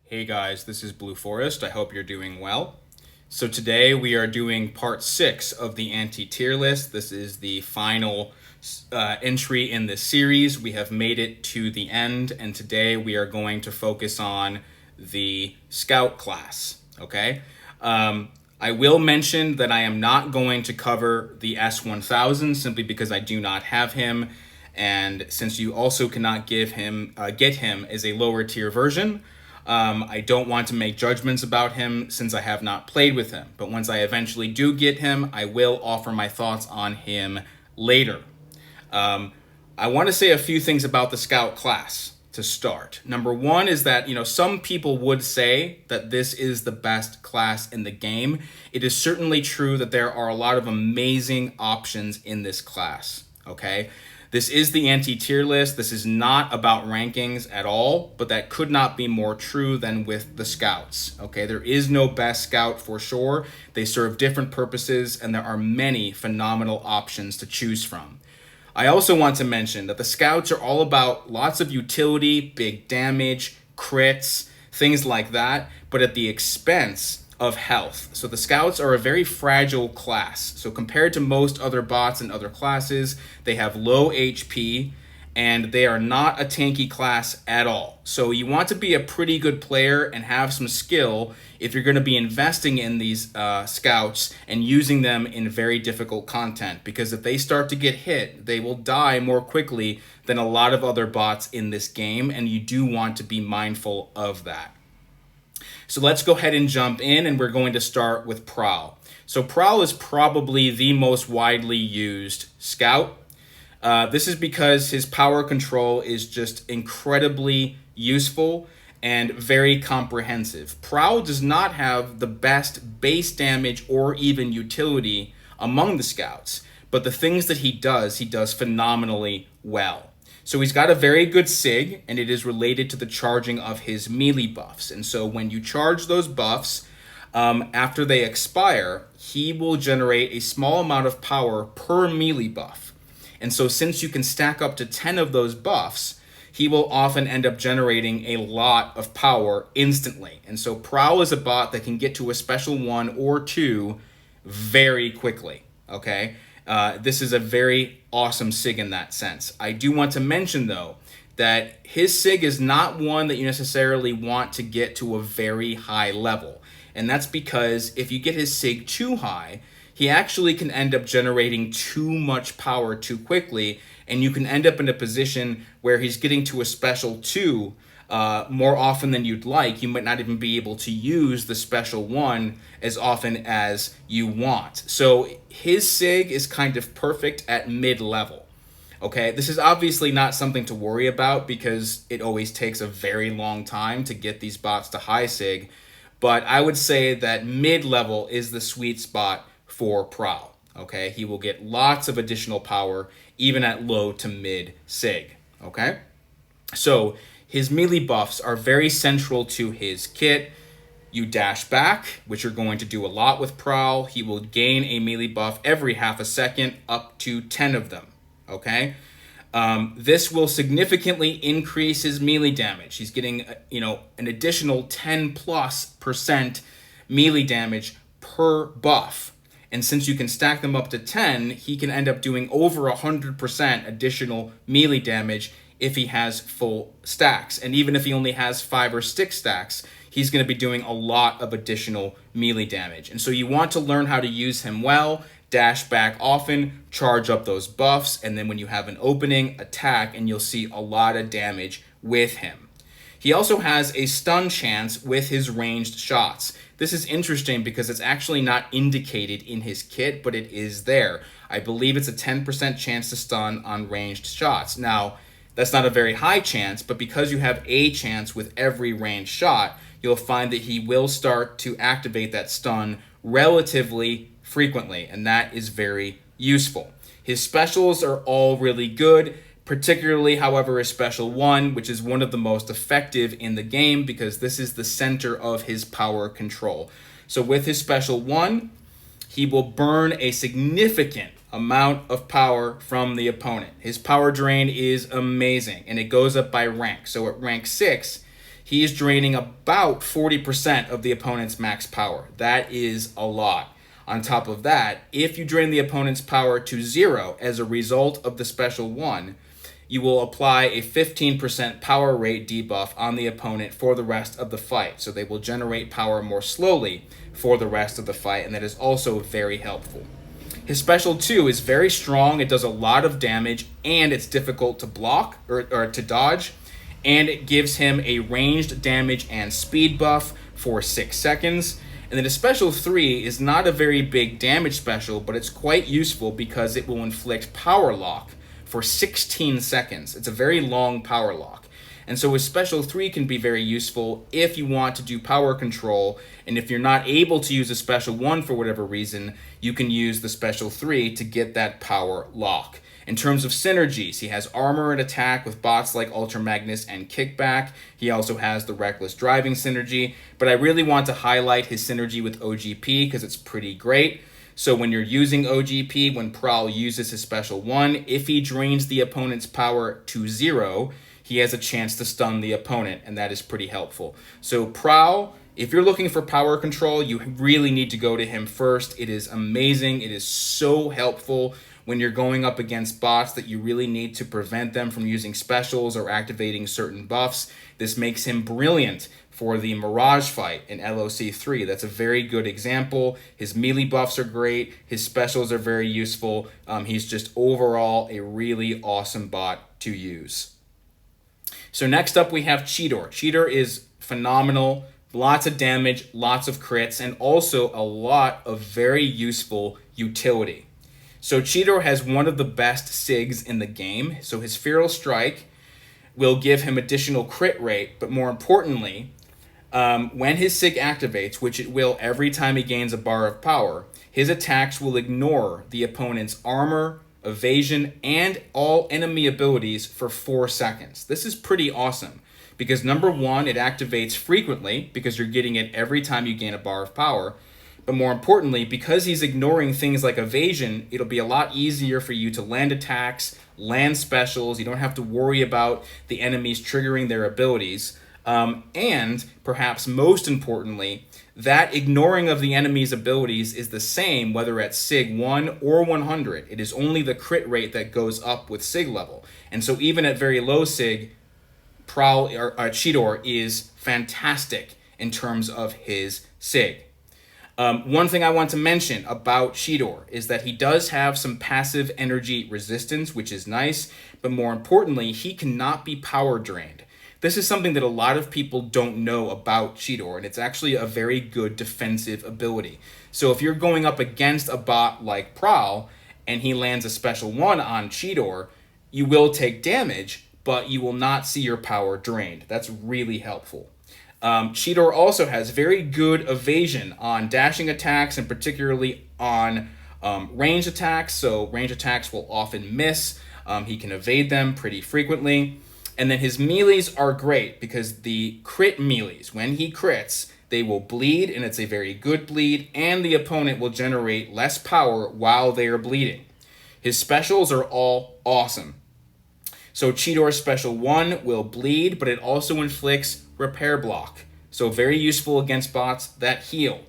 Hey guys, this is Blue Forest. I hope you're doing well. So today we are doing part 6 of the anti-tier list. This is the final entry in this series. We have made it to the end, and today we are going to focus on the Scout class, okay? I will mention that I am not going to cover the S1000 simply because I do not have him, and since you also cannot get him as a lower tier version, I don't want to make judgments about him since I have not played with him. But once I eventually do get him, I will offer my thoughts on him later. I want to say a few things about the Scout class to start. Number one is that, some people would say that this is the best class in the game. It is certainly true that there are a lot of amazing options in this class, okay? This is the anti-tier list. This is not about rankings at all, but that could not be more true than with the Scouts, okay? There is no best Scout for sure. They serve different purposes, and there are many phenomenal options to choose from. I also want to mention that the Scouts are all about lots of utility, big damage, crits, things like that, but at the expense of health. So the Scouts are a very fragile class. So compared to most other bots and other classes, they have low HP and they are not a tanky class at all. So you want to be a pretty good player and have some skill if you're going to be investing in these Scouts and using them in very difficult content, because if they start to get hit, they will die more quickly than a lot of other bots in this game, and you do want to be mindful of that. So let's go ahead and jump in, and we're going to start with Prowl. So Prowl is probably the most widely used Scout. This is because his power control is just incredibly useful and very comprehensive. Prowl does not have the best base damage or even utility among the Scouts, but the things that he does phenomenally well. So he's got a very good SIG, and it is related to the charging of his melee buffs. And so when you charge those buffs, after they expire, he will generate a small amount of power per melee buff. And so since you can stack up to 10 of those buffs, he will often end up generating a lot of power instantly. And so Prowl is a bot that can get to a special 1 or 2 very quickly, okay? This is a very awesome SIG in that sense. I do want to mention, though, that his SIG is not one that you necessarily want to get to a very high level. And that's because if you get his SIG too high, he actually can end up generating too much power too quickly, and you can end up in a position where he's getting to a special 2 more often than you'd like. You might not even be able to use the special 1 as often as you want. So his SIG is kind of perfect at mid-level. Okay, this is obviously not something to worry about because it always takes a very long time to get these bots to high SIG, but I would say that mid-level is the sweet spot for Prowl. Okay, he will get lots of additional power even at low to mid SIG. Okay, so his melee buffs are very central to his kit. You dash back, which you're going to do a lot with Prowl. He will gain a melee buff every half a second, up to 10 of them, okay? This will significantly increase his melee damage. He's getting, an additional 10+% melee damage per buff. And since you can stack them up to 10, he can end up doing over 100% additional melee damage if he has full stacks. And even if he only has 5 or 6 stacks, he's going to be doing a lot of additional melee damage. And so you want to learn how to use him well, dash back often, charge up those buffs, and then when you have an opening, attack, and you'll see a lot of damage with him. He also has a stun chance with his ranged shots. This is interesting because it's actually not indicated in his kit, but it is there. I believe it's a 10% chance to stun on ranged shots. Now, that's not a very high chance, but because you have a chance with every ranged shot, you'll find that he will start to activate that stun relatively frequently, and that is very useful. His specials are all really good, particularly, however, his special 1, which is one of the most effective in the game because this is the center of his power control. So with his special 1, he will burn a significant amount of power from the opponent. His power drain is amazing, and it goes up by rank. So at rank 6, he is draining about 40% of the opponent's max power. That is a lot. On top of that, if you drain the opponent's power to 0 as a result of the special 1, you will apply a 15% power rate debuff on the opponent for the rest of the fight. So they will generate power more slowly for the rest of the fight, and that is also very helpful. His special 2 is very strong. It does a lot of damage, and it's difficult to block or to dodge, and it gives him a ranged damage and speed buff for 6 seconds. And then his special 3 is not a very big damage special, but it's quite useful because it will inflict power lock for 16 seconds. It's a very long power lock. And so his special 3 can be very useful if you want to do power control, and if you're not able to use a special 1 for whatever reason, you can use the special 3 to get that power lock. In terms of synergies, he has armor and attack with bots like Ultra Magnus and Kickback. He also has the Reckless Driving synergy, but I really want to highlight his synergy with OGP because it's pretty great. So when you're using OGP, when Prowl uses his special 1, if he drains the opponent's power to 0, he has a chance to stun the opponent, and that is pretty helpful. So Prowl, if you're looking for power control, you really need to go to him first. It is amazing. It is so helpful when you're going up against bots that you really need to prevent them from using specials or activating certain buffs. This makes him brilliant for the Mirage fight in LOC 3. That's a very good example. His melee buffs are great. His specials are very useful. He's just overall a really awesome bot to use. So next up we have Cheetor. Cheetor is phenomenal. Lots of damage, lots of crits, and also a lot of very useful utility. So Cheetor has one of the best SIGs in the game. So his Feral Strike will give him additional crit rate, but more importantly, when his SIG activates, which it will every time he gains a bar of power, his attacks will ignore the opponent's armor, evasion, and all enemy abilities for 4 seconds. This is pretty awesome because number 1, it activates frequently because you're getting it every time you gain a bar of power. But more importantly, because he's ignoring things like evasion, it'll be a lot easier for you to land attacks, land specials. You don't have to worry about the enemies triggering their abilities. And perhaps most importantly, that ignoring of the enemy's abilities is the same whether at SIG 1 or 100. It is only the crit rate that goes up with SIG level. And so even at very low SIG, Prowl or Cheetor is fantastic in terms of his SIG. One thing I want to mention about Cheetor is that he does have some passive energy resistance, which is nice, but more importantly, he cannot be power drained. This is something that a lot of people don't know about Cheetor, and it's actually a very good defensive ability. So if you're going up against a bot like Prowl, and he lands a special 1 on Cheetor, you will take damage, but you will not see your power drained. That's really helpful. Cheetor also has very good evasion on dashing attacks and particularly on range attacks. So range attacks will often miss. He can evade them pretty frequently. And then his melees are great because the crit melees, when he crits, they will bleed, and it's a very good bleed, and the opponent will generate less power while they are bleeding. His specials are all awesome. So Cheetor's special 1 will bleed, but it also inflicts repair block. So very useful against bots that heal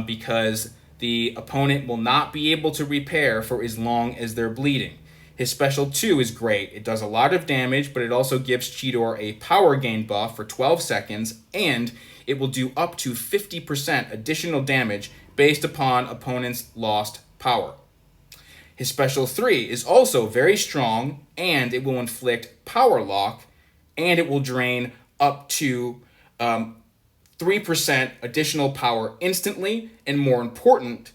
because the opponent will not be able to repair for as long as they're bleeding. His special 2 is great. It does a lot of damage, but it also gives Cheetor a power gain buff for 12 seconds, and it will do up to 50% additional damage based upon opponent's lost power. His special 3 is also very strong, and it will inflict power lock, and it will drain up to 3% additional power instantly, and more important,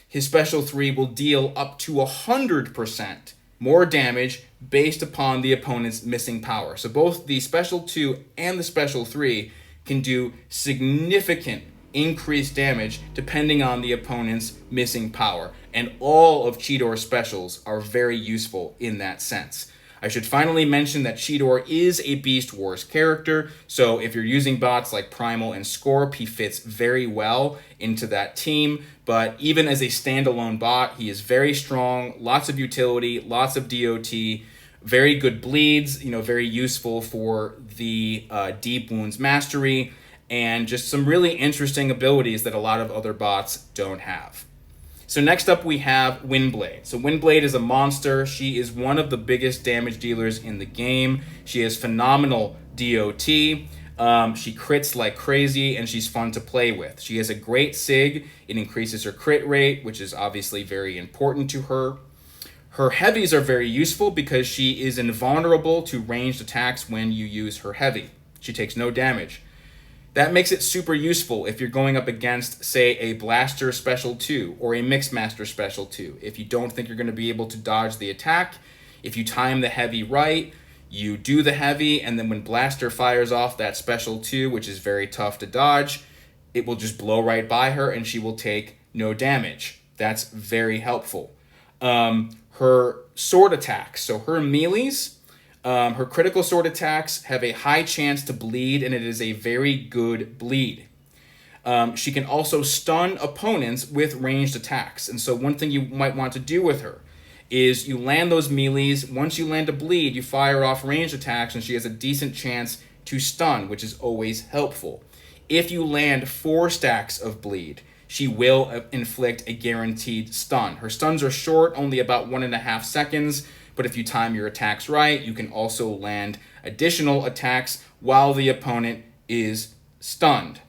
his special 3 will deal up to 100% more damage based upon the opponent's missing power. So both the special 2 and the special 3 can do significant increased damage depending on the opponent's missing power. And all of Cheetor's specials are very useful in that sense. I should finally mention that Cheetor is a Beast Wars character, so if you're using bots like Primal and Scorp, he fits very well into that team, but even as a standalone bot, he is very strong, lots of utility, lots of DOT, Very good bleeds, very useful for the deep wounds mastery, and just some really interesting abilities that a lot of other bots don't have. So next up we have Windblade. So Windblade is a monster. She is one of the biggest damage dealers in the game. She has phenomenal DOT. She crits like crazy, and she's fun to play with. She has a great SIG. It increases her crit rate, which is obviously very important to her. Her heavies are very useful because she is invulnerable to ranged attacks when you use her heavy. She takes no damage. That makes it super useful if you're going up against, say, a Blaster Special 2 or a Mixmaster Special 2. If you don't think you're going to be able to dodge the attack, if you time the heavy right, you do the heavy, and then when Blaster fires off that Special 2, which is very tough to dodge, it will just blow right by her and she will take no damage. That's very helpful. Her sword attacks, so her melees, her critical sword attacks have a high chance to bleed, and it is a very good bleed. She can also stun opponents with ranged attacks. And so one thing you might want to do with her is you land those melees. Once you land a bleed, you fire off ranged attacks, and she has a decent chance to stun, which is always helpful. If you land 4 stacks of bleed, she will inflict a guaranteed stun. Her stuns are short, only about 1.5 seconds, but if you time your attacks right, you can also land additional attacks while the opponent is stunned.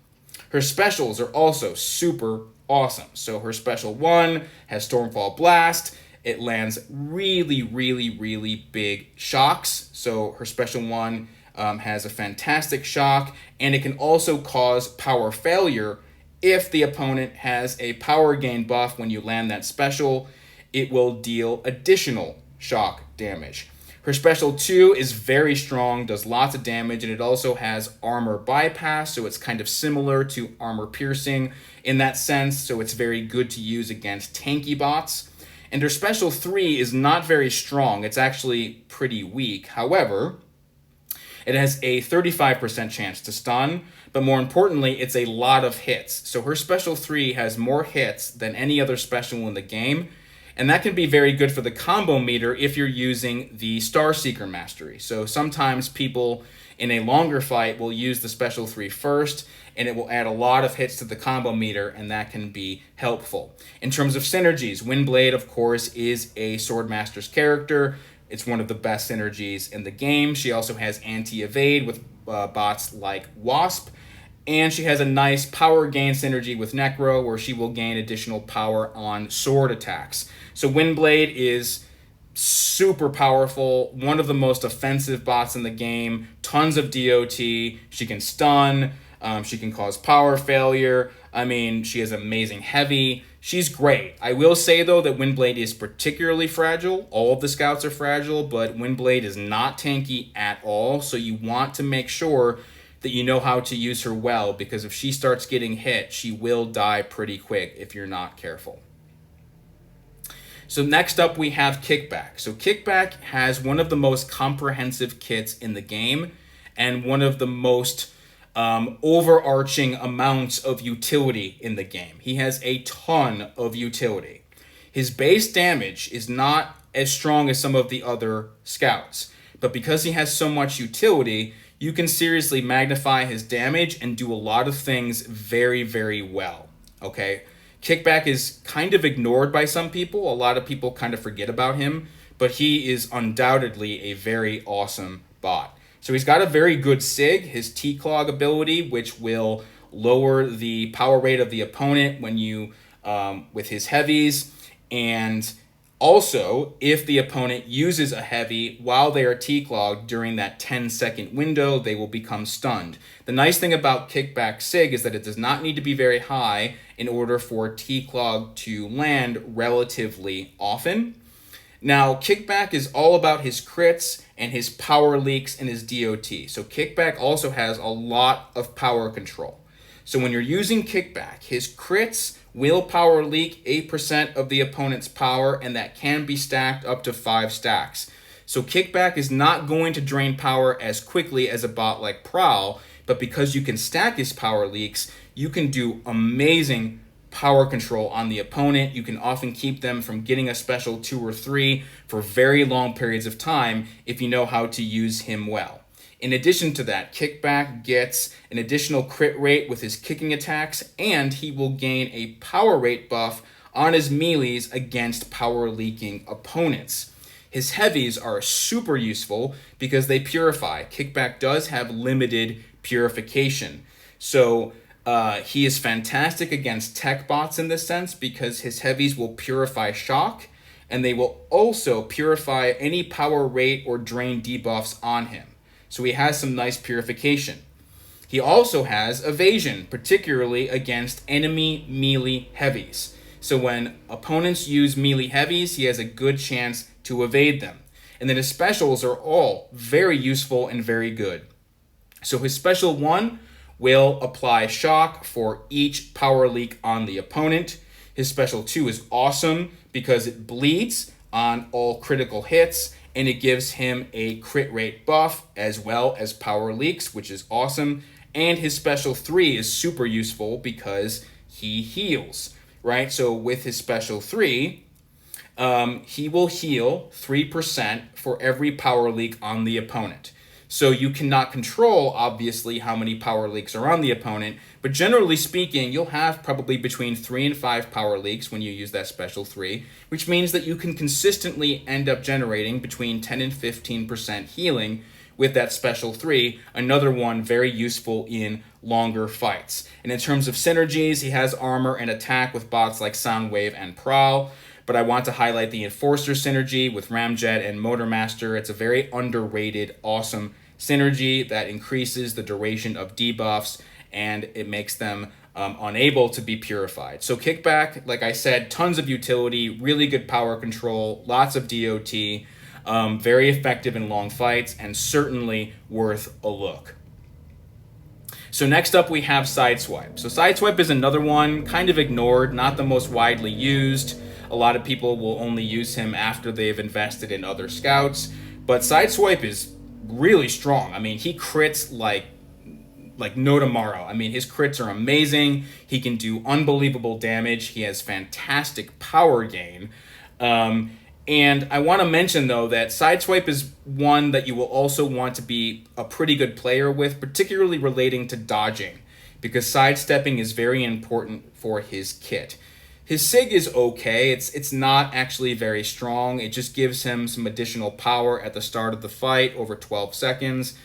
Her specials are also super awesome. So her special 1 has Stormfall Blast. It lands really, really, really big shocks. So her special 1 has a fantastic shock, and it can also cause power failure. If the opponent has a power gain buff when you land that special, it will deal additional shock damage. Her special 2 is very strong, does lots of damage, and it also has armor bypass, so it's kind of similar to armor piercing in that sense, so it's very good to use against tanky bots. And her special 3 is not very strong, it's actually pretty weak. However, it has a 35% chance to stun, but more importantly, it's a lot of hits. So her special 3 has more hits than any other special in the game, and that can be very good for the combo meter if you're using the Starseeker Mastery. So sometimes people in a longer fight will use the special 3 first, and it will add a lot of hits to the combo meter, and that can be helpful. In terms of synergies, Windblade, of course, is a Swordmaster's character. It's one of the best synergies in the game. She also has anti-evade with bots like Wasp, and she has a nice power gain synergy with Necro, where she will gain additional power on sword attacks. So Windblade is super powerful, one of the most offensive bots in the game, tons of DOT, she can stun, she can cause power failure. I mean, she has amazing heavy. She's great. I will say, though, that Windblade is particularly fragile. All of the scouts are fragile, but Windblade is not tanky at all, so you want to make sure that you know how to use her well, because if she starts getting hit, she will die pretty quick if you're not careful. So next up we have Kickback. So Kickback has one of the most comprehensive kits in the game, and one of the most overarching amounts of utility in the game. He has a ton of utility. His base damage is not as strong as some of the other scouts, but because he has so much utility, you can seriously magnify his damage and do a lot of things very, very well, okay? Kickback is kind of ignored by some people. A lot of people kind of forget about him, but he is undoubtedly a very awesome bot. So he's got a very good SIG, his T-Clog ability, which will lower the power rate of the opponent when you with his heavies, and also, if the opponent uses a heavy while they are T-Clogged during that 10-second window, they will become stunned. The nice thing about Kickback SIG is that it does not need to be very high in order for T-Clog to land relatively often. Now, Kickback is all about his crits and his power leaks and his DOT. So Kickback also has a lot of power control. So when you're using Kickback, his crits will power leak 8% of the opponent's power, and that can be stacked up to 5 stacks. So Kickback is not going to drain power as quickly as a bot like Prowl, but because you can stack his power leaks, you can do amazing power control on the opponent. You can often keep them from getting a special 2 or 3 for very long periods of time if you know how to use him well. In addition to that, Kickback gets an additional crit rate with his kicking attacks, and he will gain a power rate buff on his melees against power leaking opponents. His heavies are super useful because they purify. Kickback does have limited purification. So he is fantastic against tech bots in this sense because his heavies will purify shock, and they will also purify any power rate or drain debuffs on him. So he has some nice purification. He also has evasion, particularly against enemy melee heavies. So when opponents use melee heavies, he has a good chance to evade them. And then his specials are all very useful and very good. So his special 1 will apply shock for each power leak on the opponent. His special 2 is awesome because it bleeds on all critical hits, and it gives him a crit rate buff as well as power leaks, which is awesome. And his special 3 is super useful because he heals, right? So with his special 3, he will heal 3% for every power leak on the opponent. So you cannot control, obviously, how many power leaks are on the opponent, but generally speaking, you'll have probably between 3 and 5 power leaks when you use that special 3, which means that you can consistently end up generating between 10 and 15% healing with that special 3, another one very useful in longer fights. And in terms of synergies, he has armor and attack with bots like Soundwave and Prowl, but I want to highlight the Enforcer synergy with Ramjet and Motormaster. It's a very underrated, awesome synergy that increases the duration of debuffs, and it makes them unable to be purified. So Kickback, like I said, tons of utility, really good power control, lots of DOT, very effective in long fights, and certainly worth a look. So next up we have Sideswipe. So Sideswipe is another one, kind of ignored, not the most widely used. A lot of people will only use him after they've invested in other scouts, but Sideswipe is really strong. I mean, he crits like no tomorrow. I mean, his crits are amazing. He can do unbelievable damage. He has fantastic power gain. And I want to mention, though, that Sideswipe is one that you will also want to be a pretty good player with, particularly relating to dodging, because sidestepping is very important for his kit. His SIG is okay. It's not actually very strong. It just gives him some additional power at the start of the fight over 12 seconds.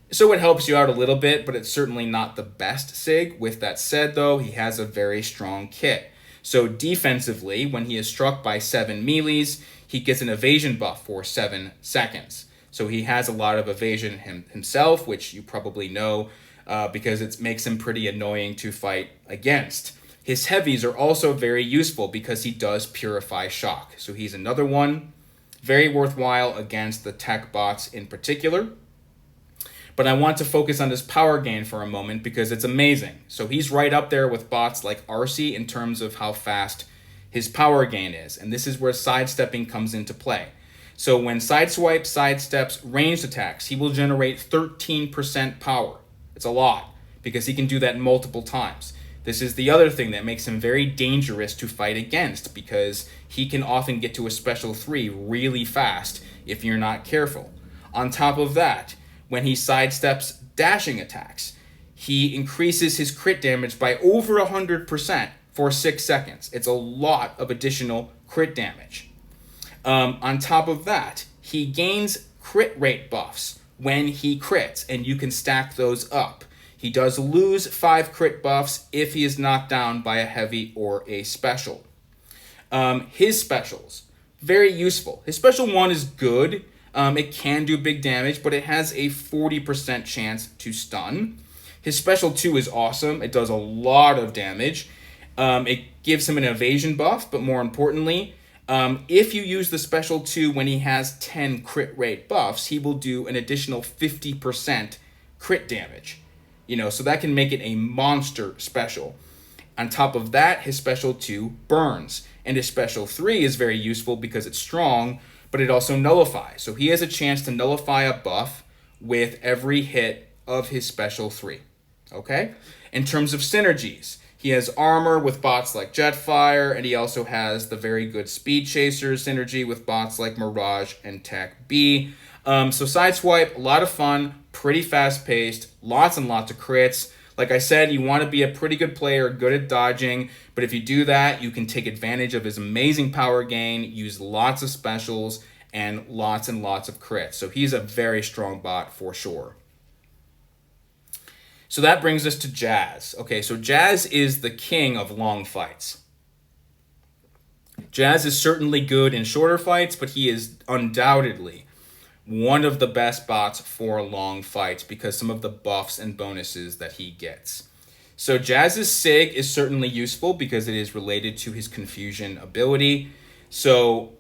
So it helps you out a little bit, but it's certainly not the best SIG. With that said, though, he has a very strong kit. So defensively, when he is struck by 7 melees, he gets an evasion buff for 7 seconds. So he has a lot of evasion himself, which you probably know because it makes him pretty annoying to fight against. His heavies are also very useful because he does purify shock. So he's another one, very worthwhile against the tech bots in particular. But I want to focus on his power gain for a moment because it's amazing. So he's right up there with bots like Arcee in terms of how fast his power gain is. And this is where sidestepping comes into play. So when Sideswipe sidesteps ranged attacks, he will generate 13% power. It's a lot because he can do that multiple times. This is the other thing that makes him very dangerous to fight against because he can often get to a special 3 really fast if you're not careful. On top of that, when he sidesteps dashing attacks, he increases his crit damage by over 100% for 6 seconds. It's a lot of additional crit damage. On top of that, he gains crit rate buffs when he crits, and you can stack those up. He does lose 5 crit buffs if he is knocked down by a heavy or a special. His specials, very useful. His special 1 is good. It can do big damage, but it has a 40% chance to stun. His special 2 is awesome. It does a lot of damage. It gives him an evasion buff, but more importantly, if you use the special 2 when he has 10 crit rate buffs, he will do an additional 50% crit damage. So that can make it a monster special. On top of that, his special 2 burns, and his special 3 is very useful because it's strong, but it also nullifies. So he has a chance to nullify a buff with every hit of his special 3. Okay? In terms of synergies, He has armor with bots like Jetfire, and he also has the very good Speed Chaser synergy with bots like Mirage and Tech B. So Sideswipe, a lot of fun, pretty fast-paced, lots and lots of crits. Like I said, you want to be a pretty good player, good at dodging, but if you do that, you can take advantage of his amazing power gain, use lots of specials, and lots of crits. So he's a very strong bot for sure. So that brings us to Jazz. Okay, so Jazz is the king of long fights. Jazz is certainly good in shorter fights, but he is undoubtedly one of the best bots for long fights because some of the buffs and bonuses that he gets. So Jazz's Sig is certainly useful because it is related to his confusion ability. So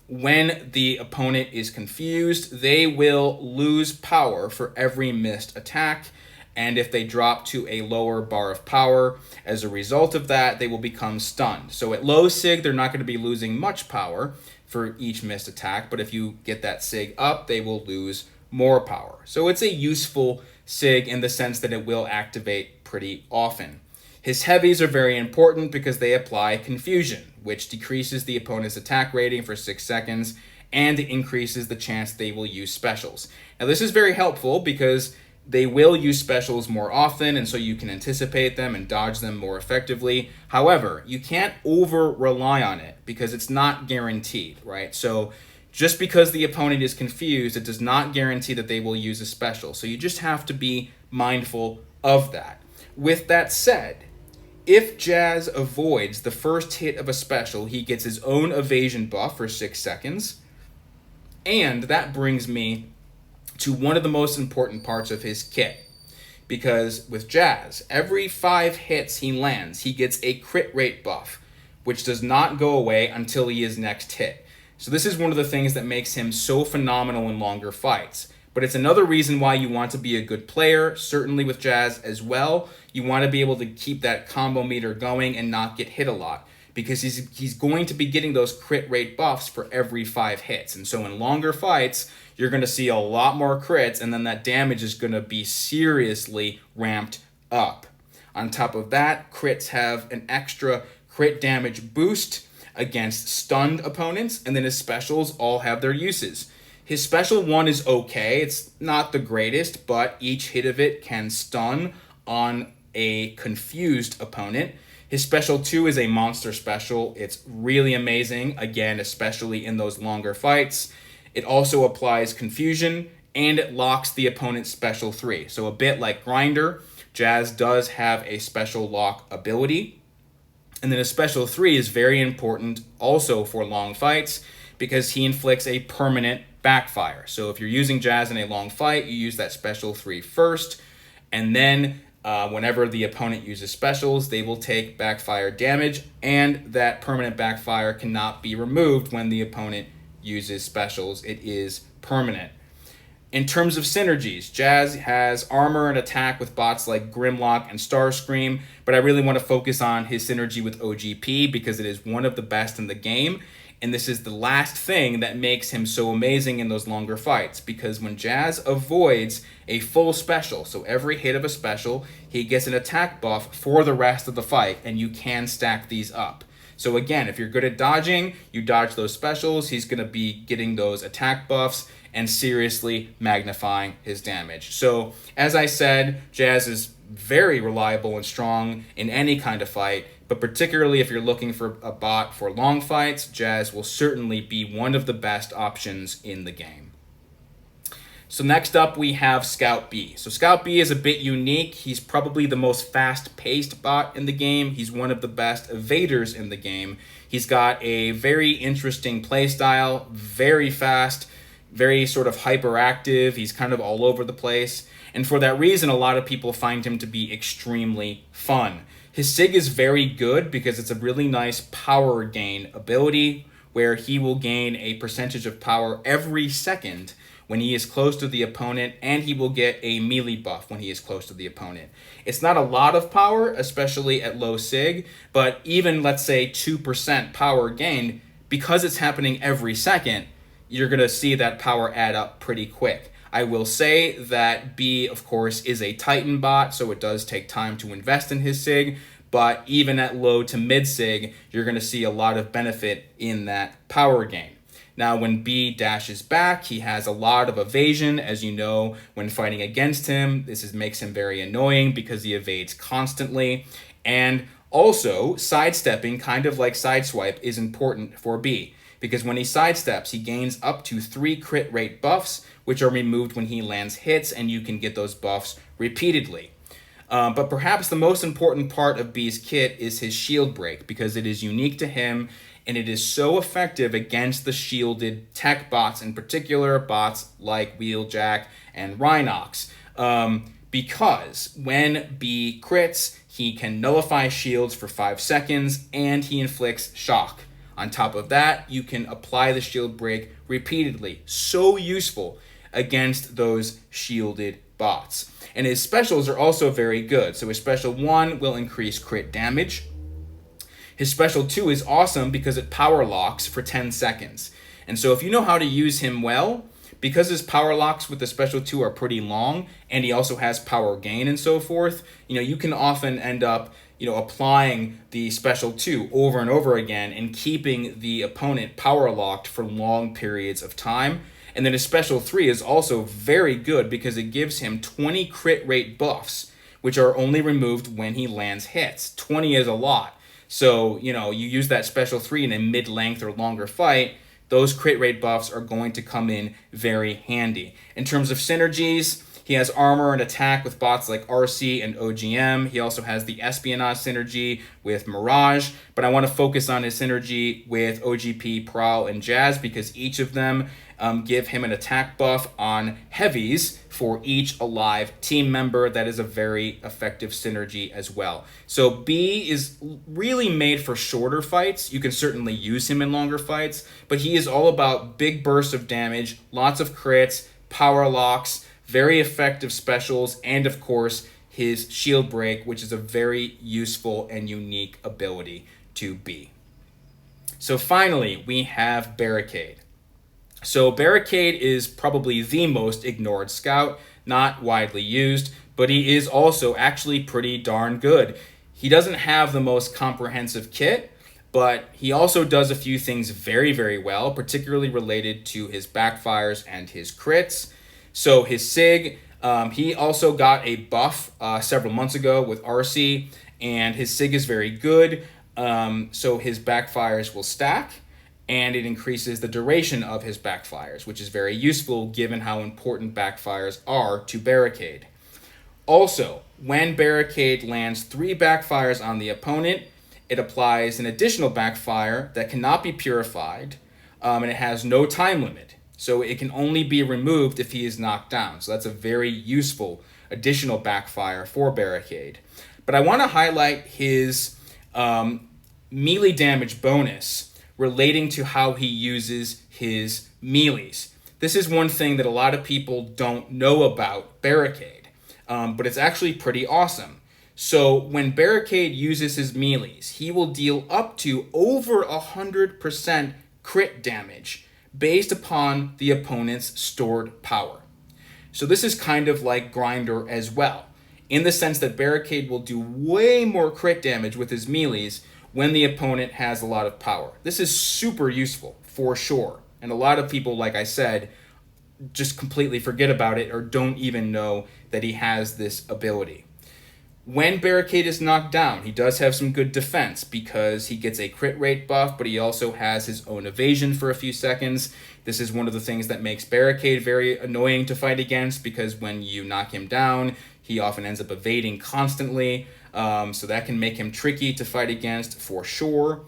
when the opponent is confused, they will lose power for every missed attack. And if they drop to a lower bar of power, as a result of that, they will become stunned. So at low Sig, they're not going to be losing much power for each missed attack. But if you get that Sig up, they will lose more power. So it's a useful Sig in the sense that it will activate pretty often. His heavies are very important because they apply confusion, which decreases the opponent's attack rating for 6 seconds and increases the chance they will use specials. Now this is very helpful because they will use specials more often, and so you can anticipate them and dodge them more effectively. However, you can't over-rely on it because it's not guaranteed, right? So just because the opponent is confused, it does not guarantee that they will use a special. So you just have to be mindful of that. With that said, if Jazz avoids the first hit of a special, he gets his own evasion buff for 6 seconds. And that brings me to one of the most important parts of his kit. Because with Jazz, every 5 hits he lands, he gets a crit rate buff, which does not go away until he is next hit. So this is one of the things that makes him so phenomenal in longer fights. But it's another reason why you want to be a good player, certainly with Jazz as well. You want to be able to keep that combo meter going and not get hit a lot, because he's going to be getting those crit rate buffs for every 5 hits. And so in longer fights, you're going to see a lot more crits, and then that damage is going to be seriously ramped up. On top of that, crits have an extra crit damage boost against stunned opponents, and then his specials all have their uses. His special 1 is okay. It's not the greatest, but each hit of it can stun on a confused opponent. His special 2 is a monster special. It's really amazing, again, especially in those longer fights. It also applies confusion, and it locks the opponent's special 3. So a bit like Grinder, Jazz does have a special lock ability. And then a special 3 is very important also for long fights because he inflicts a permanent backfire. So if you're using Jazz in a long fight, you use that special 3 first, and then whenever the opponent uses specials, they will take backfire damage, and that permanent backfire cannot be removed when the opponent uses specials. It is permanent. In terms of synergies, Jazz has armor and attack with bots like Grimlock and Starscream, but I really want to focus on his synergy with OGP because it is one of the best in the game, and this is the last thing that makes him so amazing in those longer fights, because when Jazz avoids a full special, so every hit of a special, he gets an attack buff for the rest of the fight, and you can stack these up. So again, if you're good at dodging, you dodge those specials, he's going to be getting those attack buffs and seriously magnifying his damage. So as I said, Jazz is very reliable and strong in any kind of fight, but particularly if you're looking for a bot for long fights, Jazz will certainly be one of the best options in the game. So next up we have Scout B. So Scout B is a bit unique. He's probably the most fast-paced bot in the game. He's one of the best evaders in the game. He's got a very interesting playstyle, very fast, very sort of hyperactive. He's kind of all over the place. And for that reason, a lot of people find him to be extremely fun. His Sig is very good because it's a really nice power gain ability where he will gain a percentage of power every second when he is close to the opponent, and he will get a melee buff when he is close to the opponent. It's not a lot of power, especially at low Sig, but even, let's say, 2% power gained, because it's happening every second, you're going to see that power add up pretty quick. I will say that B, of course, is a Titan bot, so it does take time to invest in his SIG, but even at low to mid SIG, you're going to see a lot of benefit in that power gain. Now, when B dashes back, he has a lot of evasion. As you know, when fighting against him, makes him very annoying because he evades constantly. And also, sidestepping, kind of like Sideswipe, is important for B, because when he sidesteps, he gains up to 3 crit rate buffs, which are removed when he lands hits, and you can get those buffs repeatedly. But perhaps the most important part of B's kit is his shield break, because it is unique to him, and it is so effective against the shielded tech bots, in particular bots like Wheeljack and Rhinox. Because when B crits, he can nullify shields for 5 seconds, and he inflicts shock. On top of that, you can apply the shield break repeatedly. So useful against those shielded bots. And his specials are also very good. So his special 1 will increase crit damage. His special 2 is awesome because it power locks for 10 seconds. And so if you know how to use him well, because his power locks with the special 2 are pretty long, and he also has power gain and so forth, you can often end up applying the special 2 over and over again and keeping the opponent power locked for long periods of time. And then his special 3 is also very good because it gives him 20 crit rate buffs, which are only removed when he lands hits. 20 is a lot. So, you use that special 3 in a mid-length or longer fight, those crit rate buffs are going to come in very handy. In terms of synergies, he has armor and attack with bots like RC and OGM. He also has the espionage synergy with Mirage, but I want to focus on his synergy with OGP, Prowl, and Jazz because each of them give him an attack buff on heavies for each alive team member. That is a very effective synergy as well. So B is really made for shorter fights. You can certainly use him in longer fights, but he is all about big bursts of damage, lots of crits, power locks, very effective specials, and of course his shield break, which is a very useful and unique ability to B. So finally, we have Barricade. So Barricade is probably the most ignored scout, not widely used, but he is also actually pretty darn good. He doesn't have the most comprehensive kit, but he also does a few things very, very well, particularly related to his backfires and his crits. So his SIG, he also got a buff several months ago with RC, and his SIG is very good, so his backfires will stack, and it increases the duration of his backfires, which is very useful given how important backfires are to Barricade. Also, when Barricade lands 3 backfires on the opponent, it applies an additional backfire that cannot be purified, and it has no time limit. So it can only be removed if he is knocked down. So that's a very useful additional backfire for Barricade. But I want to highlight his melee damage bonus relating to how he uses his melees. This is one thing that a lot of people don't know about Barricade, but it's actually pretty awesome. So when Barricade uses his melees, he will deal up to over 100% crit damage based upon the opponent's stored power. So this is kind of like Grinder as well, in the sense that Barricade will do way more crit damage with his melees when the opponent has a lot of power. This is super useful for sure. And a lot of people, like I said, just completely forget about it or don't even know that he has this ability. When Barricade is knocked down, he does have some good defense because he gets a crit rate buff, but he also has his own evasion for a few seconds. This is one of the things that makes Barricade very annoying to fight against because when you knock him down, he often ends up evading constantly. So that can make him tricky to fight against for sure.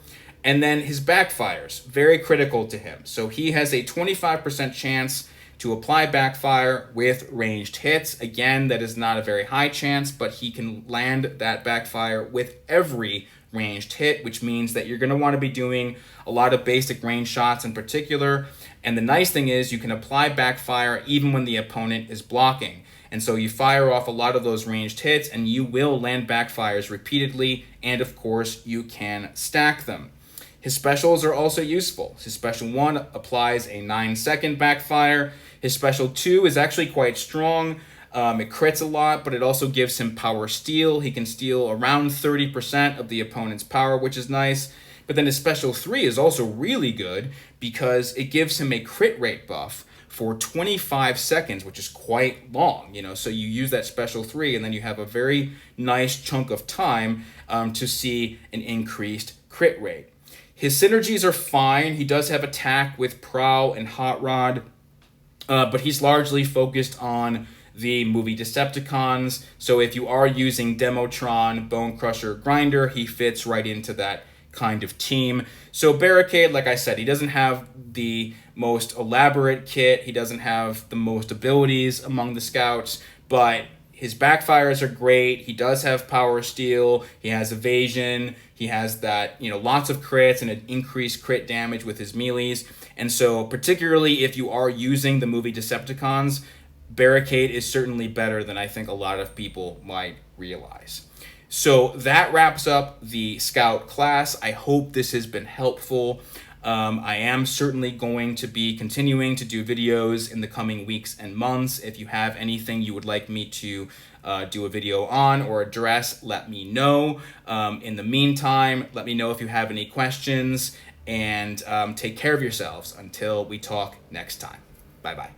And then his backfires, very critical to him. So he has a 25% chance to apply backfire with ranged hits. Again, that is not a very high chance, but he can land that backfire with every ranged hit, which means that you're going to want to be doing a lot of basic range shots in particular. And the nice thing is you can apply backfire even when the opponent is blocking. And so you fire off a lot of those ranged hits and you will land backfires repeatedly, and of course you can stack them. His specials are also useful. His special 1 applies a 9-second backfire. His special 2 is actually quite strong. It crits a lot, but it also gives him power steal. He can steal around 30% of the opponent's power, which is nice. But then his special 3 is also really good because it gives him a crit rate buff for 25 seconds, which is quite long, so you use that special 3 and then you have a very nice chunk of time to see an increased crit rate. His synergies are fine. He does have attack with Prowl and Hot Rod, but he's largely focused on the movie Decepticons. So if you are using Demotron, Bone Crusher, Grinder, he fits right into that kind of team. So Barricade, like I said, he doesn't have the most elaborate kit. He doesn't have the most abilities among the scouts, but his backfires are great. He does have power steal. He has evasion. He has that, lots of crits and an increased crit damage with his melees. And so particularly if you are using the movie Decepticons, Barricade is certainly better than I think a lot of people might realize. So that wraps up the Scout class. I hope this has been helpful. I am certainly going to be continuing to do videos in the coming weeks and months. If you have anything you would like me to do a video on or address, let me know. In the meantime, let me know if you have any questions, and take care of yourselves until we talk next time. Bye-bye.